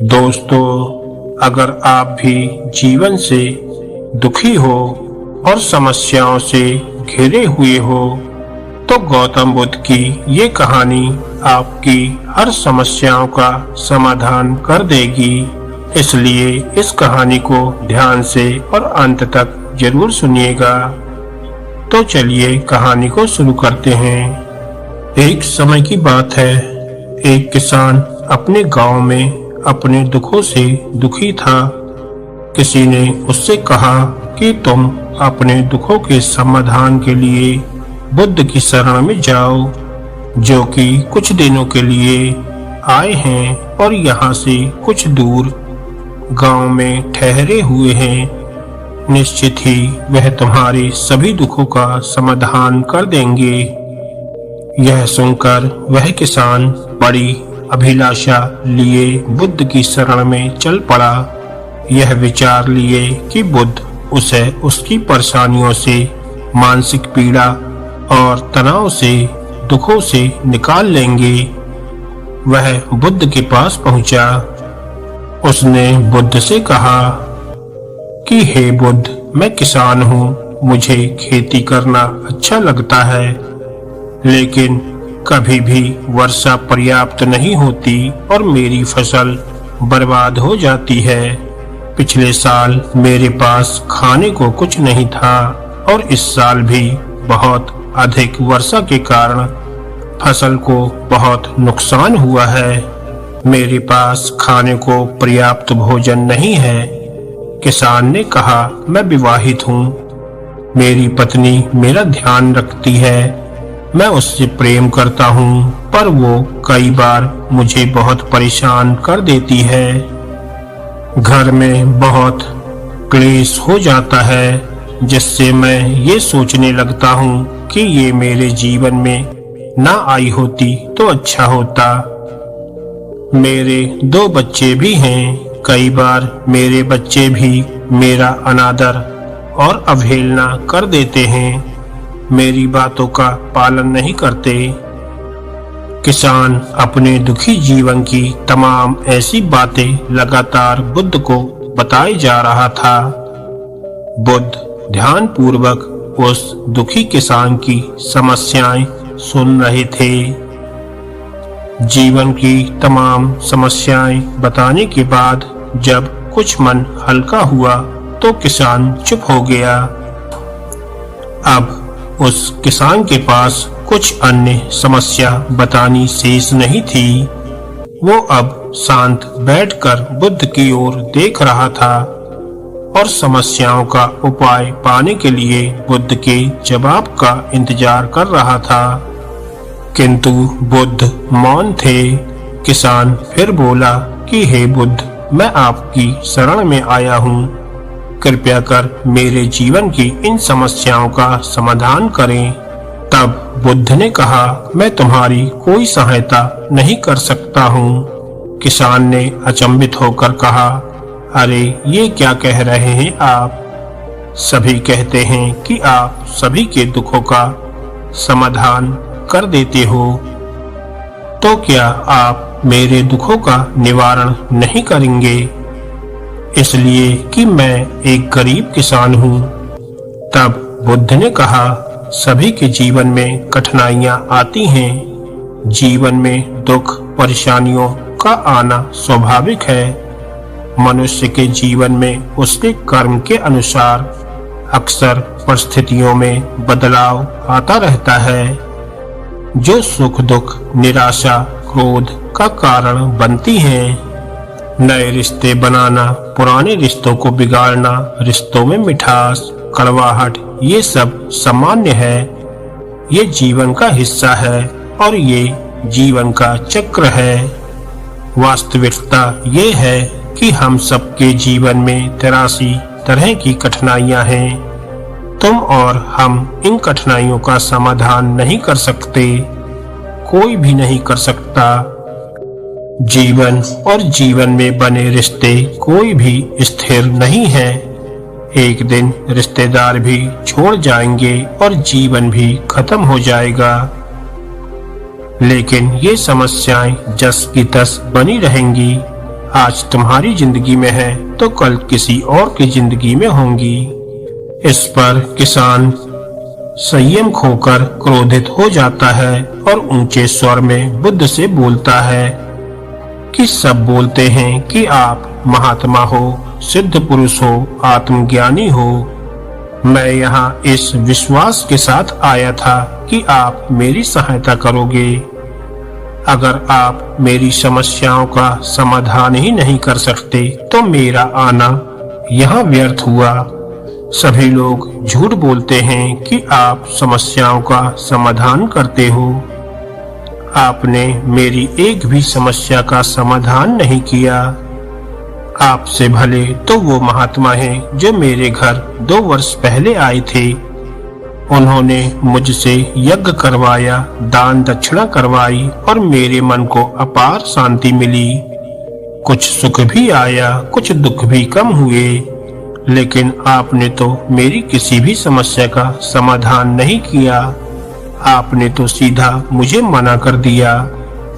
दोस्तों, अगर आप भी जीवन से दुखी हो और समस्याओं से घिरे हुए हो, तो गौतम बुद्ध की ये कहानी आपकी हर समस्याओं का समाधान कर देगी। इसलिए इस कहानी को ध्यान से और अंत तक जरूर सुनिएगा। तो चलिए कहानी को शुरू करते हैं। एक समय की बात है, एक किसान अपने गांव में अपने दुखों से दुखी था। किसी ने उससे कहा कि तुम अपने दुखों के समाधान के लिए बुद्ध की शरण में जाओ, जो कि कुछ दिनों के लिए आए हैं और यहाँ से कुछ दूर गांव में ठहरे हुए हैं। निश्चित ही वह तुम्हारे सभी दुखों का समाधान कर देंगे। यह सुनकर वह किसान बड़ी अभिलाषा लिए बुद्ध की शरण में चल पड़ा। यह विचार लिए कि बुद्ध उसे उसकी परेशानियों से, मानसिक पीड़ा और तनाव से, दुखों से निकाल लेंगे। वह बुद्ध के पास पहुंचा। उसने बुद्ध से कहा कि हे बुद्ध, मैं किसान हूँ, मुझे खेती करना अच्छा लगता है, लेकिन कभी भी वर्षा पर्याप्त नहीं होती और मेरी फसल बर्बाद हो जाती है। पिछले साल मेरे पास खाने को कुछ नहीं था और इस साल भी बहुत अधिक वर्षा के कारण फसल को बहुत नुकसान हुआ है। मेरे पास खाने को पर्याप्त भोजन नहीं है। किसान ने कहा, मैं विवाहित हूँ, मेरी पत्नी मेरा ध्यान रखती है, मैं उससे प्रेम करता हूँ, पर वो कई बार मुझे बहुत परेशान कर देती है। घर में बहुत क्लेश हो जाता है, जिससे मैं ये सोचने लगता हूँ कि ये मेरे जीवन में ना आई होती तो अच्छा होता। मेरे 2 बच्चे भी हैं। कई बार मेरे बच्चे भी मेरा अनादर और अवहेलना कर देते हैं, मेरी बातों का पालन नहीं करते। किसान अपने दुखी जीवन की तमाम ऐसी बातें लगातार बुद्ध को बताए जा रहा था। बुद्ध ध्यानपूर्वक उस दुखी किसान की समस्याएं सुन रहे थे। जीवन की तमाम समस्याएं बताने के बाद जब कुछ मन हल्का हुआ तो किसान चुप हो गया। अब उस किसान के पास कुछ अन्य समस्या बतानी शेष नहीं थी। वो अब शांत बैठकर बुद्ध की ओर देख रहा था और समस्याओं का उपाय पाने के लिए बुद्ध के जवाब का इंतजार कर रहा था। किंतु बुद्ध मौन थे। किसान फिर बोला कि हे बुद्ध, मैं आपकी शरण में आया हूँ, कृपया कर मेरे जीवन की इन समस्याओं का समाधान करें। तब बुद्ध ने कहा, मैं तुम्हारी कोई सहायता नहीं कर सकता हूँ। किसान ने अचंभित होकर कहा, अरे ये क्या कह रहे हैं आप? सभी कहते हैं कि आप सभी के दुखों का समाधान कर देते हो, तो क्या आप मेरे दुखों का निवारण नहीं करेंगे? इसलिए कि मैं एक गरीब किसान हूँ। तब बुद्ध ने कहा, सभी के जीवन में कठिनाइयाँ आती हैं। जीवन में दुख परेशानियों का आना स्वाभाविक है। मनुष्य के जीवन में उसके कर्म के अनुसार अक्सर परिस्थितियों में बदलाव आता रहता है, जो सुख दुख, निराशा, क्रोध का कारण बनती हैं। नए रिश्ते बनाना, पुराने रिश्तों को बिगाड़ना, रिश्तों में मिठास, कड़वाहट, ये सब सामान्य है। ये जीवन का हिस्सा है और ये जीवन का चक्र है। वास्तविकता ये है कि हम सबके जीवन में 83 तरह की कठिनाइयां हैं। तुम और हम इन कठिनाइयों का समाधान नहीं कर सकते, कोई भी नहीं कर सकता। जीवन और जीवन में बने रिश्ते कोई भी स्थिर नहीं है। एक दिन रिश्तेदार भी छोड़ जाएंगे और जीवन भी खत्म हो जाएगा। लेकिन ये समस्याएं जस की तस बनी रहेंगी। आज तुम्हारी जिंदगी में है तो कल किसी और की जिंदगी में होंगी। इस पर किसान संयम खोकर क्रोधित हो जाता है और ऊंचे स्वर में बुद्ध से बोलता है कि सब बोलते हैं कि आप महात्मा हो, सिद्ध पुरुष हो, आत्मज्ञानी हो। मैं यहाँ इस विश्वास के साथ आया था कि आप मेरी सहायता करोगे। अगर आप मेरी समस्याओं का समाधान ही नहीं कर सकते तो मेरा आना यहाँ व्यर्थ हुआ। सभी लोग झूठ बोलते हैं कि आप समस्याओं का समाधान करते हो। आपने मेरी एक भी समस्या का समाधान नहीं किया। आपसे भले तो वो महात्मा हैं जो मेरे घर 2 वर्ष पहले आए थे। उन्होंने मुझसे यज्ञ करवाया, दान दक्षिणा करवाई और मेरे मन को अपार शांति मिली। कुछ सुख भी आया, कुछ दुख भी कम हुए, लेकिन आपने तो मेरी किसी भी समस्या का समाधान नहीं किया। आपने तो सीधा मुझे मना कर दिया।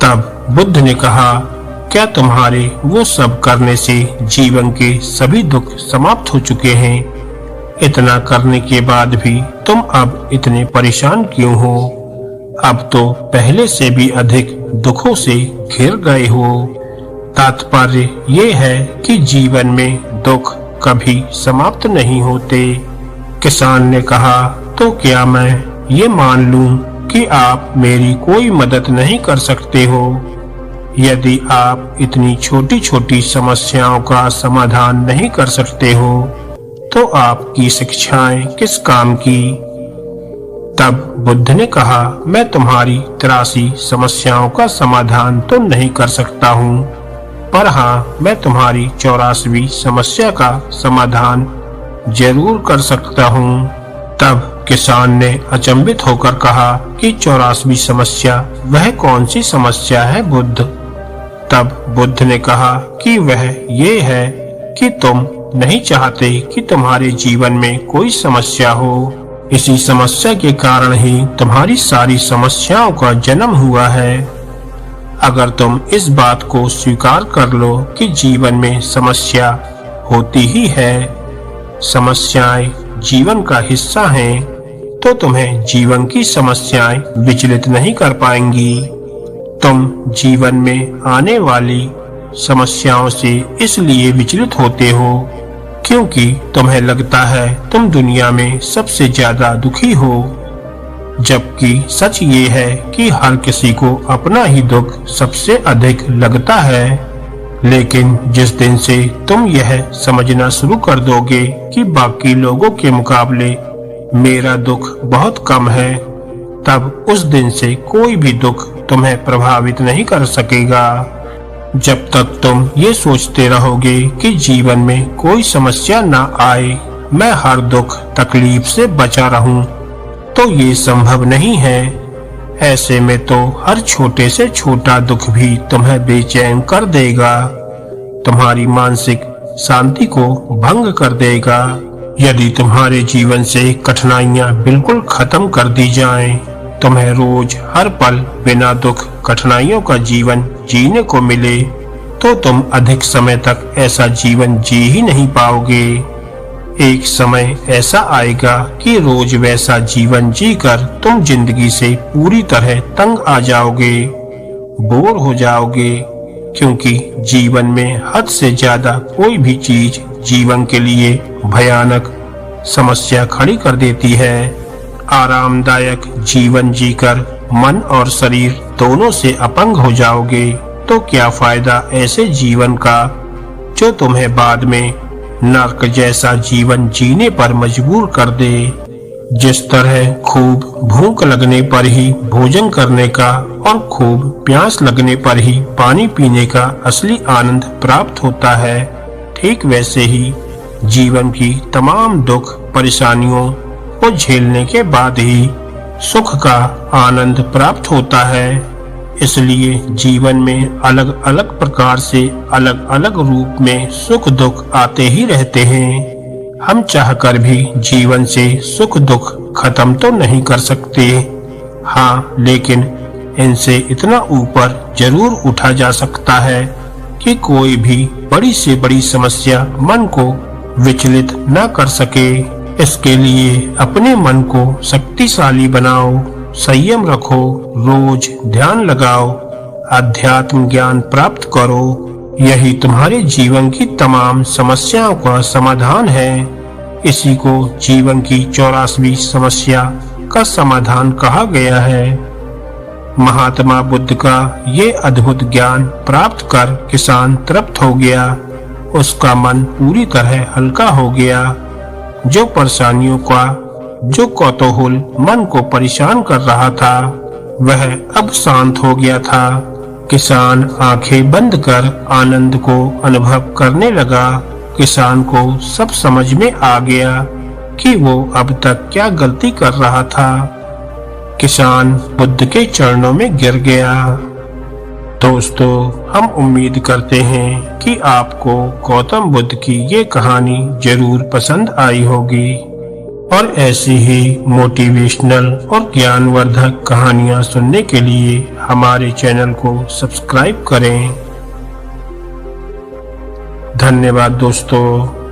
तब बुद्ध ने कहा, क्या तुम्हारे वो सब करने से जीवन के सभी दुख समाप्त हो चुके हैं? इतना करने के बाद भी तुम अब इतने परेशान क्यों हो? अब तो पहले से भी अधिक दुखों से घिर गए हो। तात्पर्य ये है कि जीवन में दुख कभी समाप्त नहीं होते। किसान ने कहा, तो क्या मैं ये मान लूं कि आप मेरी कोई मदद नहीं कर सकते हो? यदि आप इतनी छोटी छोटी समस्याओं का समाधान नहीं कर सकते हो तो आपकी शिक्षाएं किस काम की? तब बुद्ध ने कहा, मैं तुम्हारी 83 समस्याओं का समाधान तो नहीं कर सकता हूँ, पर हाँ, मैं तुम्हारी 84वीं समस्या का समाधान जरूर कर सकता हूँ। तब किसान ने अचंभित होकर कहा कि 84वीं समस्या वह कौन सी समस्या है बुद्ध? तब बुद्ध ने कहा कि वह ये है कि तुम नहीं चाहते कि तुम्हारे जीवन में कोई समस्या हो। इसी समस्या के कारण ही तुम्हारी सारी समस्याओं का जन्म हुआ है। अगर तुम इस बात को स्वीकार कर लो कि जीवन में समस्या होती ही है, समस्याएं जीवन का हिस्सा हैं, तो तुम्हें जीवन की समस्याएं विचलित नहीं कर पाएंगी। तुम जीवन में आने वाली समस्याओं से इसलिए विचलित होते हो क्योंकि तुम्हें लगता है तुम दुनिया में सबसे ज्यादा दुखी हो, जबकि सच ये है कि हर किसी को अपना ही दुख सबसे अधिक लगता है। लेकिन जिस दिन से तुम यह समझना शुरू कर दोगे कि बाकी लोगों के मुकाबले मेरा दुख बहुत कम है, तब उस दिन से कोई भी दुख तुम्हें प्रभावित नहीं कर सकेगा। जब तक तुम ये सोचते रहोगे कि जीवन में कोई समस्या ना आए, मैं हर दुख तकलीफ से बचा रहूं, तो ये संभव नहीं है। ऐसे में तो हर छोटे से छोटा दुख भी तुम्हें बेचैन कर देगा, तुम्हारी मानसिक शांति को भंग कर देगा। यदि तुम्हारे जीवन से कठिनाइयां बिल्कुल खत्म कर दी जाएं, तुम्हें रोज हर पल बिना दुख कठिनाइयों का जीवन जीने को मिले, तो तुम अधिक समय तक ऐसा जीवन जी ही नहीं पाओगे। एक समय ऐसा आएगा कि रोज वैसा जीवन जीकर तुम जिंदगी से पूरी तरह तंग आ जाओगे, बोर हो जाओगे, क्योंकि जीवन में हद से ज्यादा कोई भी चीज जीवन के लिए भयानक समस्या खड़ी कर देती है। आरामदायक जीवन जीकर मन और शरीर दोनों से अपंग हो जाओगे, तो क्या फायदा ऐसे जीवन का जो तुम्हें बाद में नर्क जैसा जीवन जीने पर मजबूर कर दे। जिस तरह खूब भूख लगने पर ही भोजन करने का और खूब प्यास लगने पर ही पानी पीने का असली आनंद प्राप्त होता है, ठीक वैसे ही जीवन की तमाम दुख परेशानियों को झेलने के बाद ही सुख का आनंद प्राप्त होता है। इसलिए जीवन में अलग अलग प्रकार से अलग अलग रूप में सुख दुख आते ही रहते हैं। हम चाहकर भी जीवन से सुख दुख खत्म तो नहीं कर सकते, हाँ, लेकिन इनसे इतना ऊपर जरूर उठा जा सकता है कि कोई भी बड़ी से बड़ी समस्या मन को विचलित न कर सके। इसके लिए अपने मन को शक्तिशाली बनाओ, संयम रखो, रोज ध्यान लगाओ, अध्यात्म ज्ञान प्राप्त करो। यही तुम्हारे जीवन की तमाम समस्याओं का समाधान है। इसी को जीवन की 84वीं समस्या का समाधान कहा गया है। महात्मा बुद्ध का ये अद्भुत ज्ञान प्राप्त कर किसान तृप्त हो गया। उसका मन पूरी तरह हल्का हो गया। जो परेशानियों का, जो कौतूहल मन को परेशान कर रहा था, वह अब शांत हो गया था। किसान आंखें बंद कर आनंद को अनुभव करने लगा। किसान को सब समझ में आ गया कि वो अब तक क्या गलती कर रहा था। किसान बुद्ध के चरणों में गिर गया। दोस्तों, हम उम्मीद करते हैं कि आपको गौतम बुद्ध की ये कहानी जरूर पसंद आई होगी और ऐसी ही मोटिवेशनल और ज्ञानवर्धक कहानियां सुनने के लिए हमारे चैनल को सब्सक्राइब करें। धन्यवाद दोस्तों।